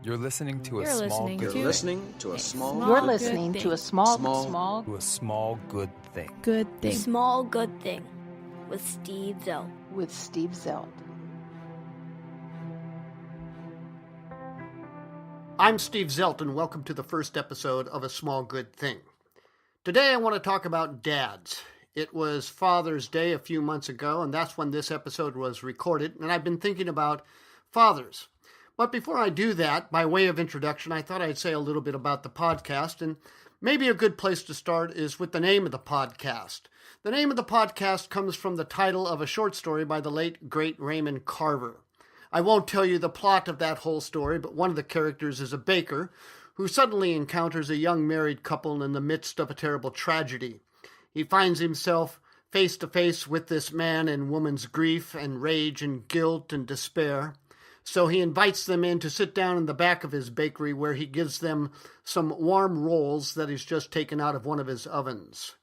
You're listening to a You're small listening good to- thing. listening to a small You're good listening thing. to a Small To a small good thing. good The thing Small Good Thing with Steve Zelt. with Steve Zelt. I'm Steve Zelt, and welcome to the first episode of A Small Good Thing. Today I want to talk about dads. It was Father's Day a few months ago, and that's when this episode was recorded, and I've been thinking about fathers. But before I do that, by way of introduction, I thought I'd say a little bit about the podcast, and maybe a good place to start is with the name of the podcast. The name of the podcast comes from the title of a short story by the late, great Raymond Carver. I won't tell you the plot of that whole story, but one of the characters is a baker who suddenly encounters a young married couple in the midst of a terrible tragedy. He finds himself face to face with this man and woman's grief and rage and guilt and despair. So he invites them in to sit down in the back of his bakery where he gives them some warm rolls that he's just taken out of one of his ovens.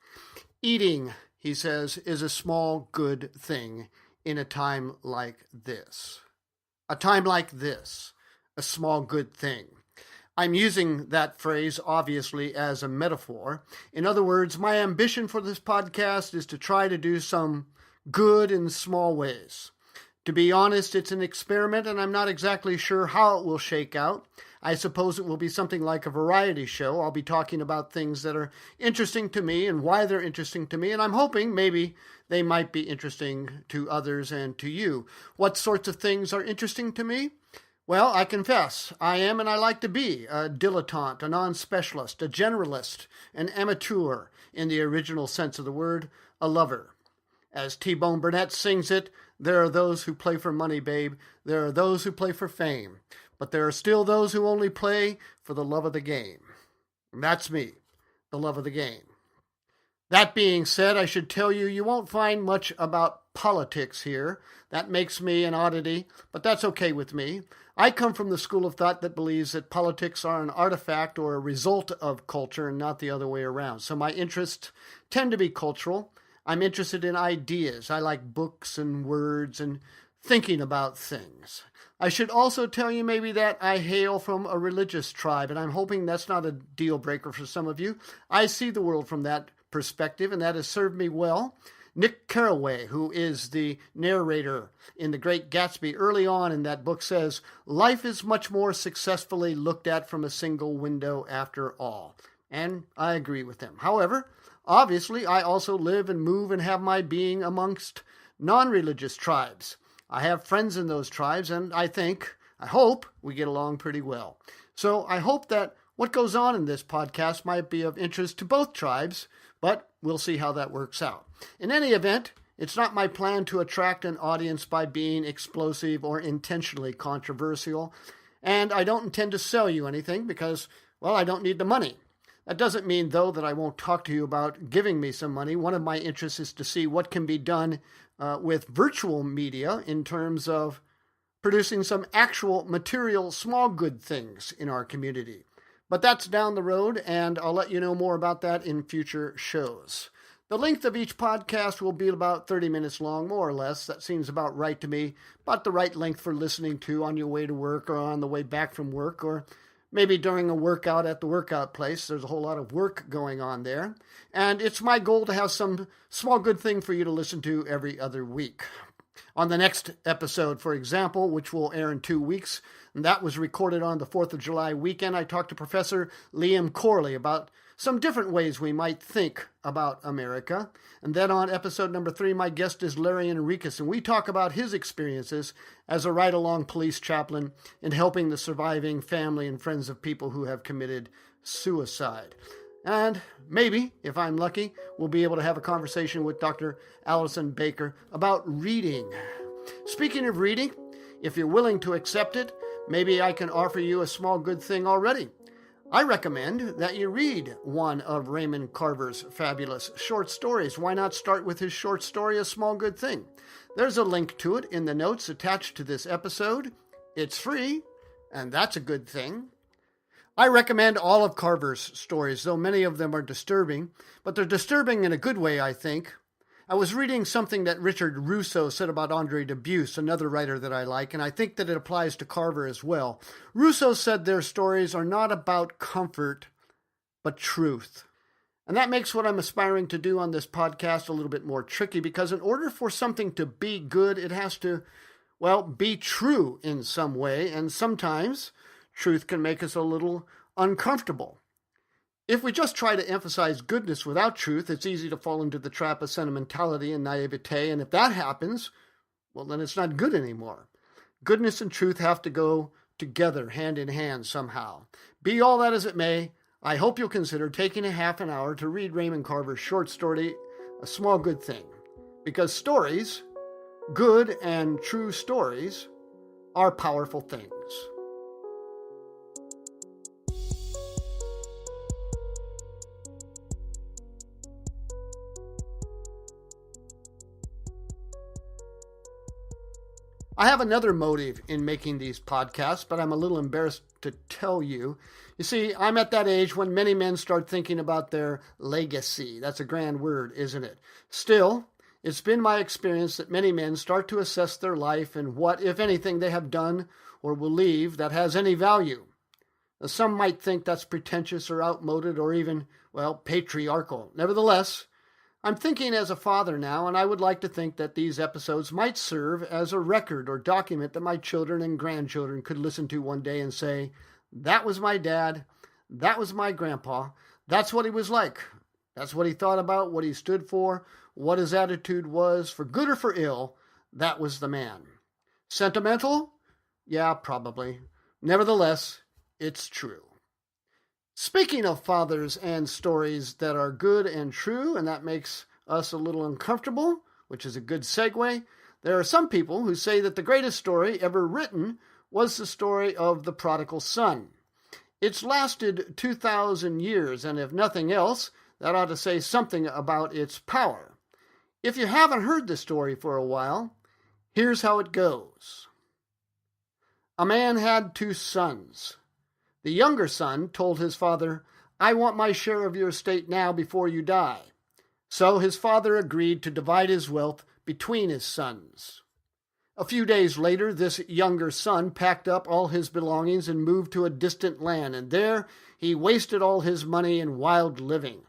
Eating, he says, is a small good thing in a time like this. A time like this, a small good thing. I'm using that phrase, obviously, as a metaphor. In other words, my ambition for this podcast is to try to do some good in small ways. To be honest, it's an experiment, and I'm not exactly sure how it will shake out. I suppose it will be something like a variety show. I'll be talking about things that are interesting to me and why they're interesting to me, and I'm hoping maybe they might be interesting to others and to you. What sorts of things are interesting to me? Well, I confess, I am and I like to be a dilettante, a non-specialist, a generalist, an amateur, in the original sense of the word, a lover. As Burnett sings it, there are those who play for money, babe. There are those who play for fame. But there are still those who only play for the love of the game. And that's me, the love of the game. That being said, I should tell you, you won't find much about politics here. That makes me an oddity, but that's okay with me. I come from the school of thought that believes that politics are an artifact or a result of culture and not the other way around. So my interests tend to be cultural. I'm interested in ideas. I like books and words and thinking about things. I should also tell you maybe that I hail from a religious tribe, and I'm hoping that's not a deal breaker for some of you. I see the world from that perspective, and that has served me well. Nick Carraway, who is the narrator in The Great Gatsby, early on in that book says, life is much more successfully looked at from a single window after all. And I agree with him. However, obviously, I also live and move and have my being amongst non-religious tribes. I have friends in those tribes, and I hope we get along pretty well. So I hope that what goes on in this podcast might be of interest to both tribes, but we'll see how that works out. In any event, it's not my plan to attract an audience by being explosive or intentionally controversial, and I don't intend to sell you anything because, well, I don't need the money. That doesn't mean, though, that I won't talk to you about giving me some money. One of my interests is to see what can be done with virtual media in terms of producing some actual material small good things in our community. But that's down the road, and I'll let you know more about that in future shows. The length of each podcast will be about 30 minutes long, more or less. That seems about right to me, about the right length for listening to on your way to work or on the way back from work, or maybe during a workout at the workout place. There's a whole lot of work going on there. And it's my goal to have some small good thing for you to listen to every other week. On the next episode, for example, which will air in 2 weeks, and that was recorded on the 4th of July weekend, I talked to Professor Liam Corley about some different ways we might think about America. And then on episode number 3, my guest is Larry Enriquez, and we talk about his experiences as a ride-along police chaplain in helping the surviving family and friends of people who have committed suicide. And maybe, if I'm lucky, we'll be able to have a conversation with Dr. Allison Baker about reading. Speaking of reading, if you're willing to accept it, maybe I can offer you a small good thing already. I recommend that you read one of Raymond Carver's fabulous short stories. Why not start with his short story, A Small Good Thing? There's a link to it in the notes attached to this episode. It's free, and that's a good thing. I recommend all of Carver's stories, though many of them are disturbing, but they're disturbing in a good way, I think. I was reading something that Richard Russo said about Andre Dubus, another writer that I like, and I think that it applies to Carver as well. Russo said their stories are not about comfort, but truth. And that makes what I'm aspiring to do on this podcast a little bit more tricky, because in order for something to be good, it has to, be true in some way, and sometimes truth can make us a little uncomfortable. If we just try to emphasize goodness without truth, it's easy to fall into the trap of sentimentality and naivete, and if that happens, then it's not good anymore. Goodness and truth have to go together, hand in hand somehow. Be all that as it may, I hope you'll consider taking a half an hour to read Raymond Carver's short story, A Small Good Thing, because stories, good and true stories, are powerful things. I have another motive in making these podcasts, but I'm a little embarrassed to tell you. You see, I'm at that age when many men start thinking about their legacy. That's a grand word, isn't it? Still, it's been my experience that many men start to assess their life and what, if anything, they have done or will leave that has any value. Now, some might think that's pretentious or outmoded or even, patriarchal. Nevertheless, I'm thinking as a father now, and I would like to think that these episodes might serve as a record or document that my children and grandchildren could listen to one day and say, that was my dad, that was my grandpa, that's what he was like, that's what he thought about, what he stood for, what his attitude was, for good or for ill, that was the man. Sentimental? Yeah, probably. Nevertheless, it's true. Speaking of fathers and stories that are good and true, and that makes us a little uncomfortable, which is a good segue, there are some people who say that the greatest story ever written was the story of the prodigal son. It's lasted 2,000 years, and if nothing else, that ought to say something about its power. If you haven't heard the story for a while, here's how it goes. A man had 2 sons. The younger son told his father, I want my share of your estate now before you die. So his father agreed to divide his wealth between his sons. A few days later, this younger son packed up all his belongings and moved to a distant land, and there he wasted all his money in wild living.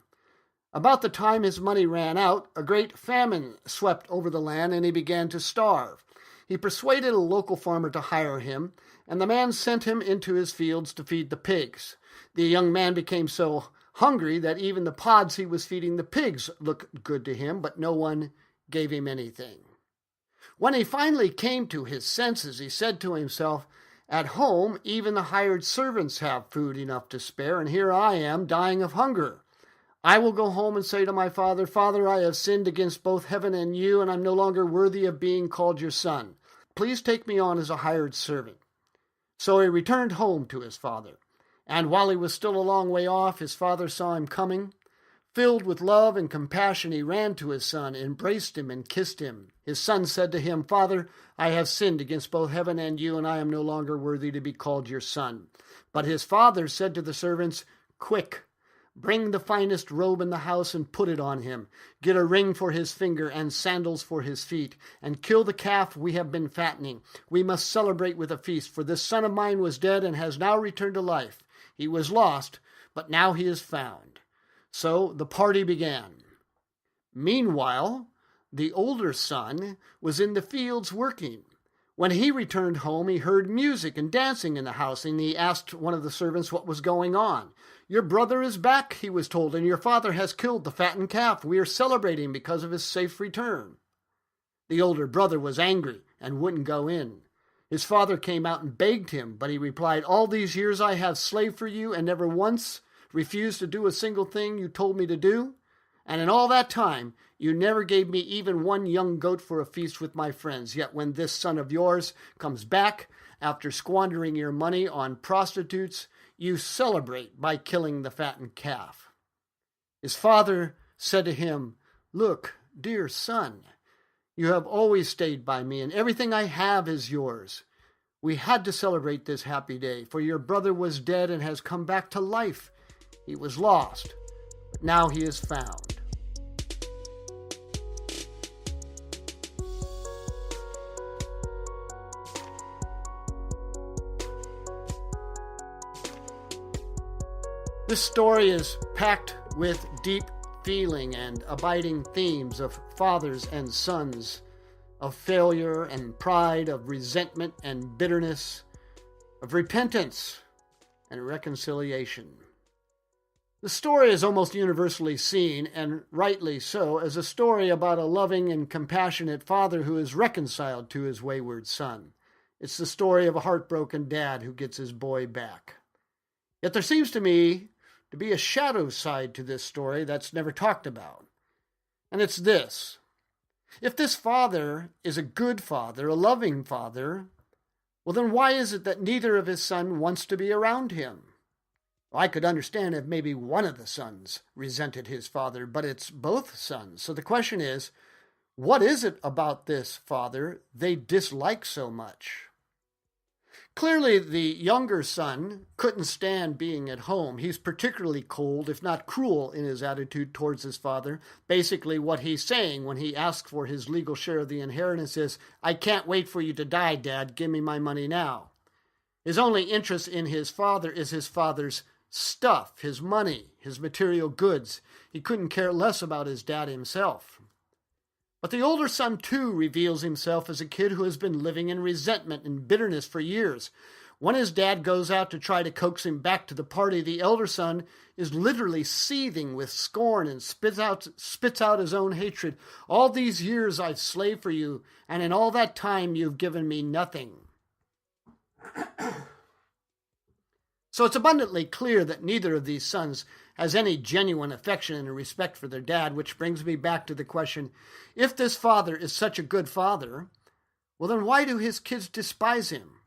About the time his money ran out, a great famine swept over the land, and he began to starve. He persuaded a local farmer to hire him, and the man sent him into his fields to feed the pigs. The young man became so hungry that even the pods he was feeding the pigs looked good to him, but no one gave him anything. When he finally came to his senses, he said to himself, at home, even the hired servants have food enough to spare, and here I am dying of hunger. I will go home and say to my father, Father, I have sinned against both heaven and you, and I'm no longer worthy of being called your son. Please take me on as a hired servant. So he returned home to his father, and while he was still a long way off, his father saw him coming. Filled with love and compassion, he ran to his son, embraced him, and kissed him. His son said to him, Father, I have sinned against both heaven and you, and I am no longer worthy to be called your son. But his father said to the servants, Quick, bring the finest robe in the house and put it on him. Get a ring for his finger and sandals for his feet, and kill the calf we have been fattening. We must celebrate with a feast, for this son of mine was dead and has now returned to life. He was lost, but now he is found. So the party began. Meanwhile, the older son was in the fields working. When he returned home, he heard music and dancing in the house, and he asked one of the servants what was going on. Your brother is back, he was told, and your father has killed the fattened calf. We are celebrating because of his safe return. The older brother was angry and wouldn't go in. His father came out and begged him, but he replied, All these years I have slaved for you and never once refused to do a single thing you told me to do. And in all that time, you never gave me even one young goat for a feast with my friends. Yet when this son of yours comes back after squandering your money on prostitutes, you celebrate by killing the fattened calf. His father said to him, Look, dear son, you have always stayed by me, and everything I have is yours. We had to celebrate this happy day, for your brother was dead and has come back to life. He was lost, but now he is found. This story is packed with deep feeling and abiding themes of fathers and sons, of failure and pride, of resentment and bitterness, of repentance and reconciliation. The story is almost universally seen, and rightly so, as a story about a loving and compassionate father who is reconciled to his wayward son. It's the story of a heartbroken dad who gets his boy back. Yet there seems to me to be a shadow side to this story that's never talked about. And it's this. If this father is a good father, a loving father, well then why is it that neither of his son wants to be around him? I could understand if maybe one of the sons resented his father, but it's both sons. So the question is, what is it about this father they dislike so much? Clearly, the younger son couldn't stand being at home. He's particularly cold, if not cruel, in his attitude towards his father. Basically, what he's saying when he asks for his legal share of the inheritance is, "I can't wait for you to die, Dad. Give me my money now." His only interest in his father is his father's stuff, his money, his material goods. He couldn't care less about his dad himself. But the older son, too, reveals himself as a kid who has been living in resentment and bitterness for years. When his dad goes out to try to coax him back to the party, the elder son is literally seething with scorn and spits out his own hatred. "All these years I've slaved for you, and in all that time you've given me nothing." So it's abundantly clear that neither of these sons has any genuine affection and respect for their dad, which brings me back to the question, if this father is such a good father, well then why do his kids despise him?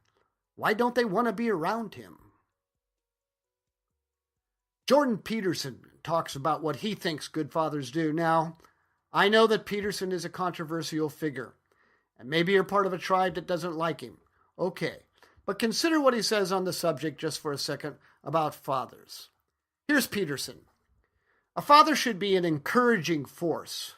Why don't they want to be around him? Jordan Peterson talks about what he thinks good fathers do. Now, I know that Peterson is a controversial figure, and maybe you're part of a tribe that doesn't like him. Okay. But consider what he says on the subject just for a second about fathers. Here's Peterson. A father should be an encouraging force,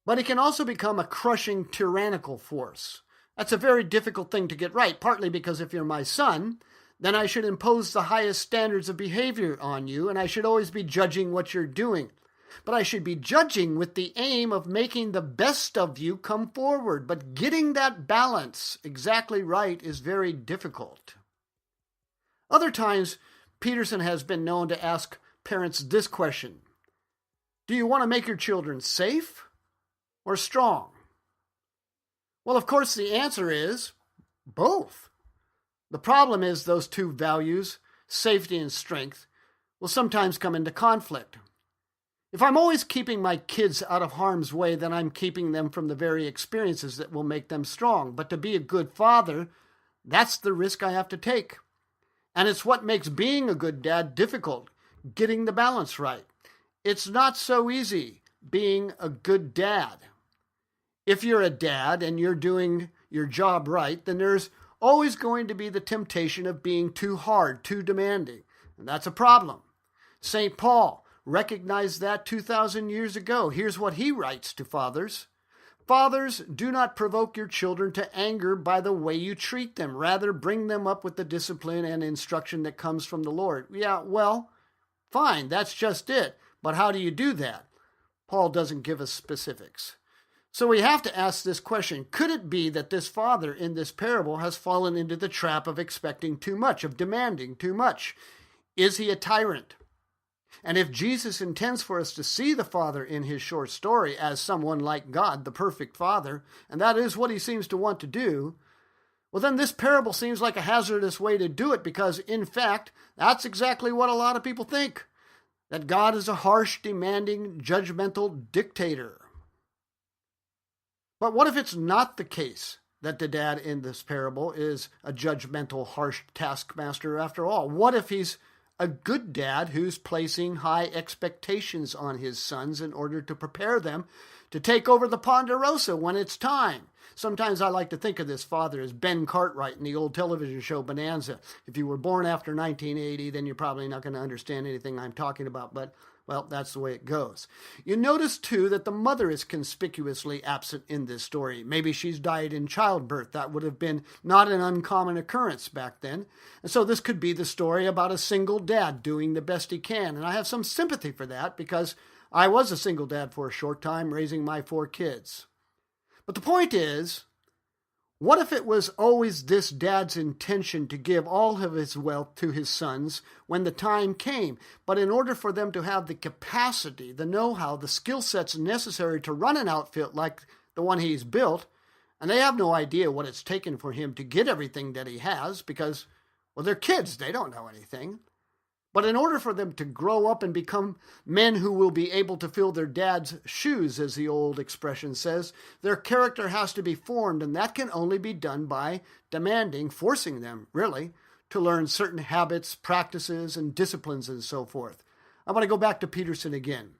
but he can also become a crushing, tyrannical force. That's a very difficult thing to get right, partly because if you're my son, then I should impose the highest standards of behavior on you, and I should always be judging what you're doing. But I should be judging with the aim of making the best of you come forward. But getting that balance exactly right is very difficult. Other times, Peterson has been known to ask parents this question: do you want to make your children safe or strong? Well, of course, the answer is both. The problem is those two values, safety and strength, will sometimes come into conflict. If I'm always keeping my kids out of harm's way, then I'm keeping them from the very experiences that will make them strong. But to be a good father, that's the risk I have to take. And it's what makes being a good dad difficult, getting the balance right. It's not so easy being a good dad. If you're a dad and you're doing your job right, then there's always going to be the temptation of being too hard, too demanding. And that's a problem. St. Paul recognized that 2,000 years ago. Here's what he writes to fathers. "Fathers, do not provoke your children to anger by the way you treat them. Rather, bring them up with the discipline and instruction that comes from the Lord." Yeah, well, fine, that's just it. But how do you do that? Paul doesn't give us specifics. So we have to ask this question: could it be that this father in this parable has fallen into the trap of expecting too much, of demanding too much? Is he a tyrant? And if Jesus intends for us to see the Father in his short story as someone like God, the perfect Father, and that is what he seems to want to do, well then this parable seems like a hazardous way to do it, because in fact, that's exactly what a lot of people think, that God is a harsh, demanding, judgmental dictator. But what if it's not the case that the dad in this parable is a judgmental, harsh taskmaster after all? What if he's a good dad who's placing high expectations on his sons in order to prepare them to take over the Ponderosa when it's time? Sometimes I like to think of this father as Ben Cartwright in the old television show Bonanza. If you were born after 1980, then you're probably not going to understand anything I'm talking about. But Well, that's the way it goes. You notice, too, that the mother is conspicuously absent in this story. Maybe she's died in childbirth. That would have been not an uncommon occurrence back then. And so this could be the story about a single dad doing the best he can. And I have some sympathy for that because I was a single dad for a short time, raising my 4 kids. But the point is, what if it was always this dad's intention to give all of his wealth to his sons when the time came, but in order for them to have the capacity, the know-how, the skill sets necessary to run an outfit like the one he's built, and they have no idea what it's taken for him to get everything that he has because, well, they're kids, they don't know anything. But in order for them to grow up and become men who will be able to fill their dad's shoes, as the old expression says, their character has to be formed, and that can only be done by forcing them, really, to learn certain habits, practices, and disciplines and so forth. I want to go back to Peterson again.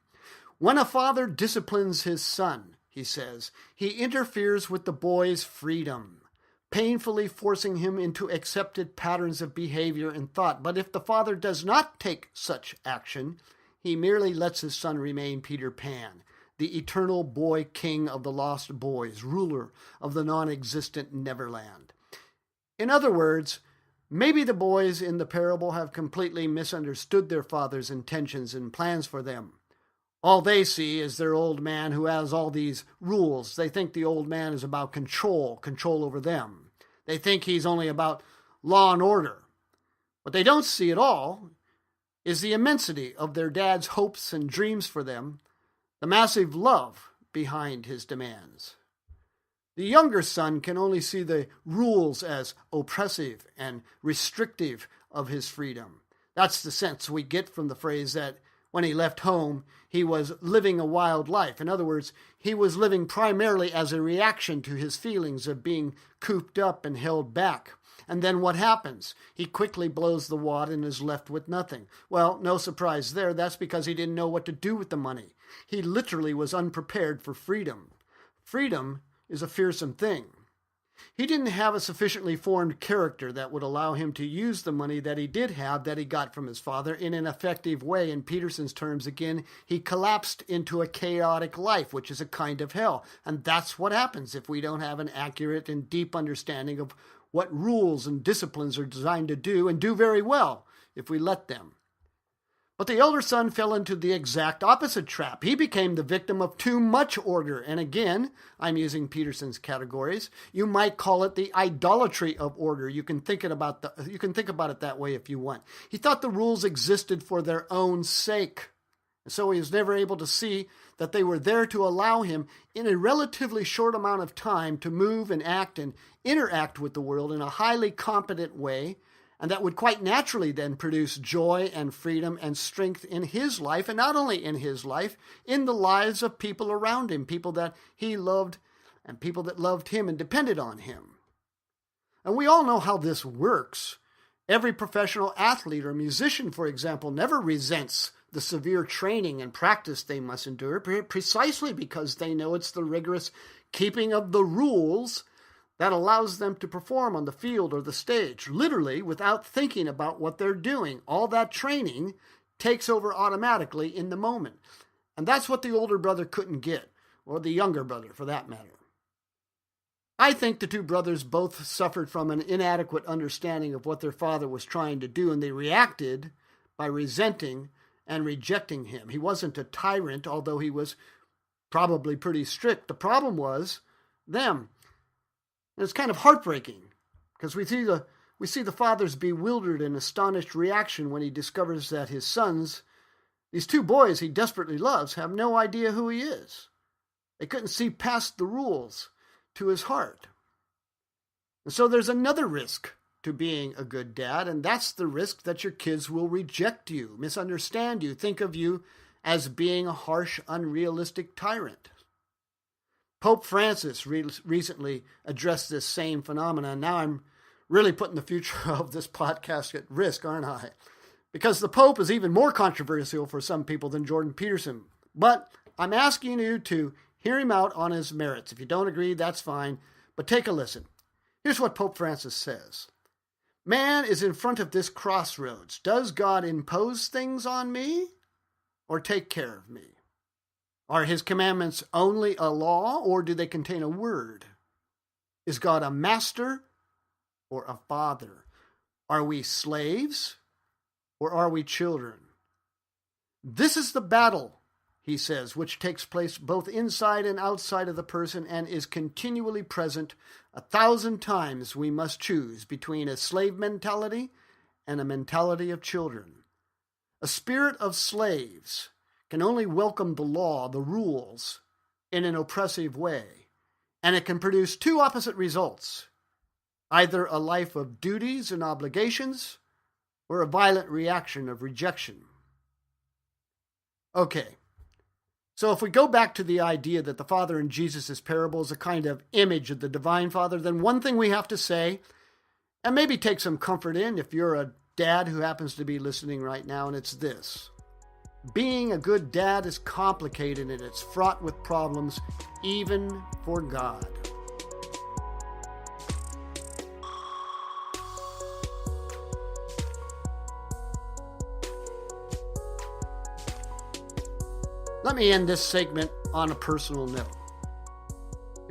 When a father disciplines his son, he says, he interferes with the boy's freedom, painfully forcing him into accepted patterns of behavior and thought. But if the father does not take such action, he merely lets his son remain Peter Pan, the eternal boy king of the lost boys, ruler of the non-existent Neverland. In other words, maybe the boys in the parable have completely misunderstood their father's intentions and plans for them. All they see is their old man who has all these rules. They think the old man is about control over them. They think he's only about law and order. What they don't see at all is the immensity of their dad's hopes and dreams for them, the massive love behind his demands. The younger son can only see the rules as oppressive and restrictive of his freedom. That's the sense we get from the phrase that when he left home, he was living a wild life. In other words, he was living primarily as a reaction to his feelings of being cooped up and held back. And then what happens? He quickly blows the wad and is left with nothing. Well, no surprise there. That's because he didn't know what to do with the money. He literally was unprepared for freedom. Freedom is a fearsome thing. He didn't have a sufficiently formed character that would allow him to use the money that he did have, that he got from his father, in an effective way. In Peterson's terms, again, he collapsed into a chaotic life, which is a kind of hell. And that's what happens if we don't have an accurate and deep understanding of what rules and disciplines are designed to do, and do very well if we let them. But the elder son fell into the exact opposite trap. He became the victim of too much order. And again, I'm using Peterson's categories. You might call it the idolatry of order. You can think about it that way if you want. He thought the rules existed for their own sake. And so he was never able to see that they were there to allow him, in a relatively short amount of time, to move and act and interact with the world in a highly competent way, and that would quite naturally then produce joy and freedom and strength in his life, and not only in his life, in the lives of people around him, people that he loved and people that loved him and depended on him. And we all know how this works. Every professional athlete or musician, for example, never resents the severe training and practice they must endure, precisely because they know it's the rigorous keeping of the rules that allows them to perform on the field or the stage, literally without thinking about what they're doing. All that training takes over automatically in the moment. And that's what the older brother couldn't get, or the younger brother for that matter. I think the two brothers both suffered from an inadequate understanding of what their father was trying to do, and they reacted by resenting and rejecting him. He wasn't a tyrant, although he was probably pretty strict. The problem was them. And it's kind of heartbreaking because we see the father's bewildered and astonished reaction when he discovers that his sons, these two boys he desperately loves, have no idea who he is. They couldn't see past the rules to his heart. And so there's another risk to being a good dad, and that's the risk that your kids will reject you, misunderstand you, think of you as being a harsh, unrealistic tyrant. Pope Francis recently addressed this same phenomenon. Now I'm really putting the future of this podcast at risk, aren't I? Because the Pope is even more controversial for some people than Jordan Peterson. But I'm asking you to hear him out on his merits. If you don't agree, that's fine. But take a listen. Here's what Pope Francis says. Man is in front of this crossroads. Does God impose things on me? or take care of me? Are his commandments only a law, or do they contain a word? Is God a master or a father? Are we slaves or are we children? This is the battle, he says, which takes place both inside and outside of the person and is continually present. 1,000 times we must choose between a slave mentality and a mentality of children. A spirit of slaves can only welcome the law, the rules, in an oppressive way, and it can produce two opposite results: either a life of duties and obligations or a violent reaction of rejection. Okay, so if we go back to the idea that the Father in Jesus' parable is a kind of image of the Divine Father, then one thing we have to say, and maybe take some comfort in if you're a dad who happens to be listening right now, and it's this: being a good dad is complicated and it's fraught with problems, even for God. Let me end this segment on a personal note.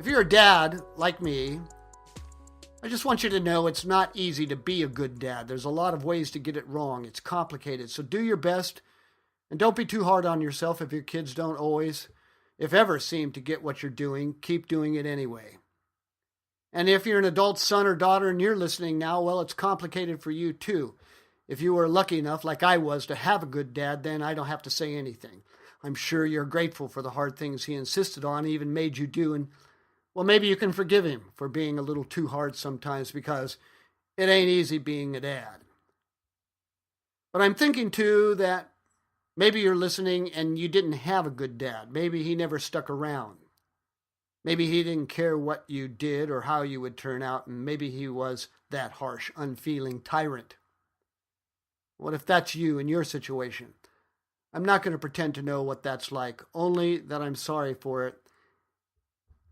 If you're a dad like me, I just want you to know it's not easy to be a good dad. There's a lot of ways to get it wrong. It's complicated. So do your best, and don't be too hard on yourself if your kids don't always, if ever, seem to get what you're doing. Keep doing it anyway. And if you're an adult son or daughter and you're listening now, well, it's complicated for you too. If you were lucky enough, like I was, to have a good dad, then I don't have to say anything. I'm sure you're grateful for the hard things he insisted on, even made you do, and well, maybe you can forgive him for being a little too hard sometimes, because it ain't easy being a dad. But I'm thinking too that maybe you're listening and you didn't have a good dad. Maybe he never stuck around. Maybe he didn't care what you did or how you would turn out, and maybe he was that harsh, unfeeling tyrant. What if that's you in your situation? I'm not going to pretend to know what that's like, only that I'm sorry for it.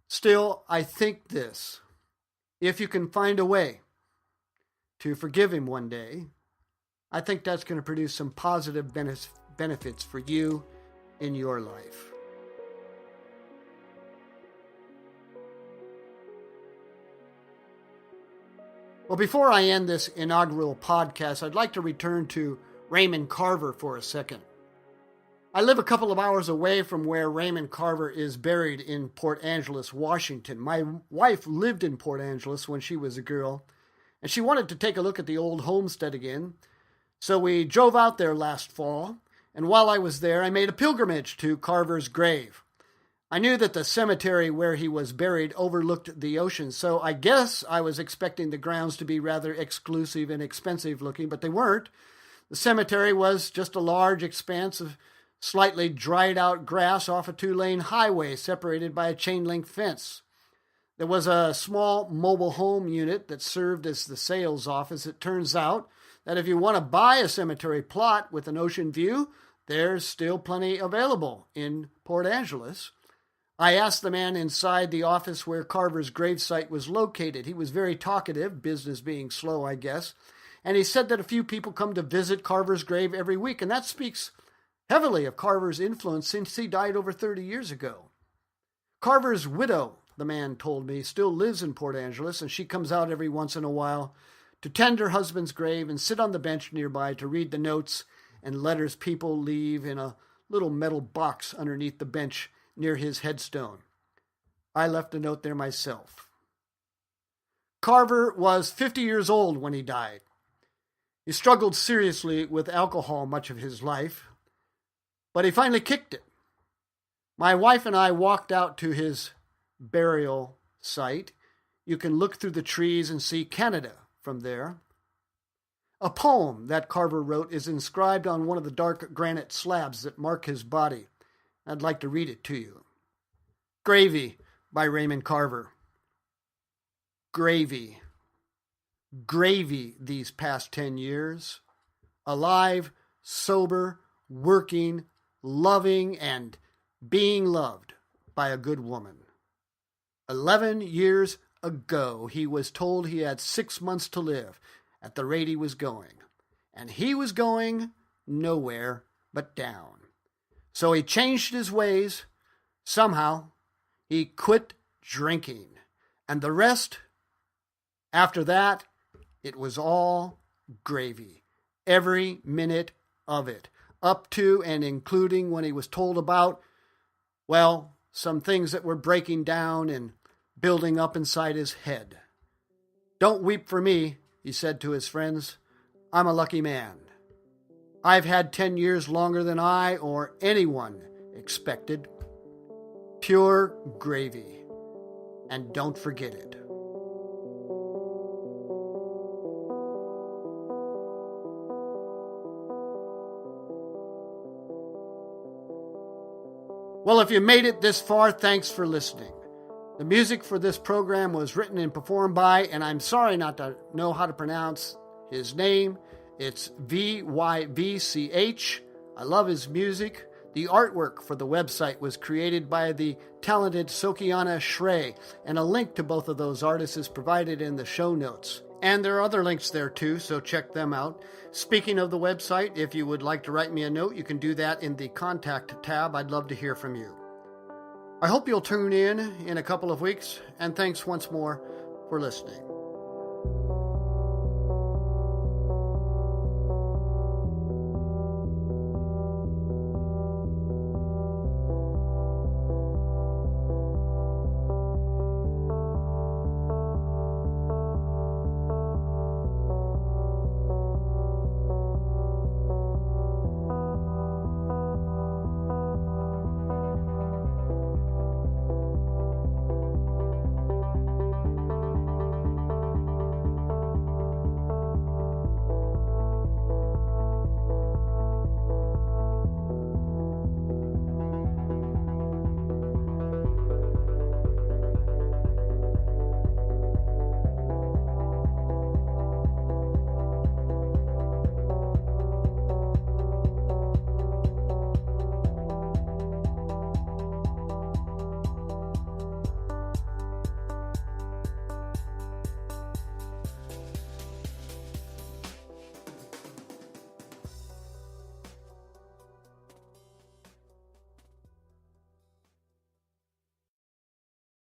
Still, I think this: if you can find a way to forgive him one day, I think that's going to produce some positive benefits for you in your life. Well, before I end this inaugural podcast, I'd like to return to Raymond Carver for a second. I live a couple of hours away from where Raymond Carver is buried in Port Angeles, Washington. My wife lived in Port Angeles when she was a girl, and she wanted to take a look at the old homestead again. So we drove out there last fall, and while I was there, I made a pilgrimage to Carver's grave. I knew that the cemetery where he was buried overlooked the ocean, so I guess I was expecting the grounds to be rather exclusive and expensive looking, but they weren't. The cemetery was just a large expanse of slightly dried out grass off a 2-lane highway separated by a chain-link fence. There was a small mobile home unit that served as the sales office. It turns out that if you want to buy a cemetery plot with an ocean view, there's still plenty available in Port Angeles. I asked the man inside the office where Carver's gravesite was located. He was very talkative, business being slow, I guess, and he said that a few people come to visit Carver's grave every week, and that speaks heavily of Carver's influence since he died over 30 years ago. Carver's widow, the man told me, still lives in Port Angeles, and she comes out every once in a while to tend her husband's grave and sit on the bench nearby to read the notes and letters people leave in a little metal box underneath the bench near his headstone. I left a note there myself. Carver was 50 years old when he died. He struggled seriously with alcohol much of his life, but he finally kicked it. My wife and I walked out to his burial site. You can look through the trees and see Canada from there. A poem that Carver wrote is inscribed on one of the dark granite slabs that mark his body. I'd like to read it to you. Gravy by Raymond Carver. Gravy. Gravy these past 10 years. Alive, sober, working, loving, and being loved by a good woman. 11 years ago, he was told he had 6 months to live at the rate he was going. And he was going nowhere but down. So he changed his ways. Somehow, he quit drinking. And the rest, after that, it was all gravy. Every minute of it. Up to and including when he was told about, well, some things that were breaking down and building up inside his head. "Don't weep for me," he said to his friends. "I'm a lucky man. I've had 10 years longer than I or anyone expected. Pure gravy. And don't forget it." Well, if you made it this far, thanks for listening. The music for this program was written and performed by, and I'm sorry not to know how to pronounce his name. It's Vyvch. I love his music. The artwork for the website was created by the talented Sokiana Shrey, and a link to both of those artists is provided in the show notes. And there are other links there too, so check them out. Speaking of the website, if you would like to write me a note, you can do that in the contact tab. I'd love to hear from you. I hope you'll tune in a couple of weeks, and thanks once more for listening.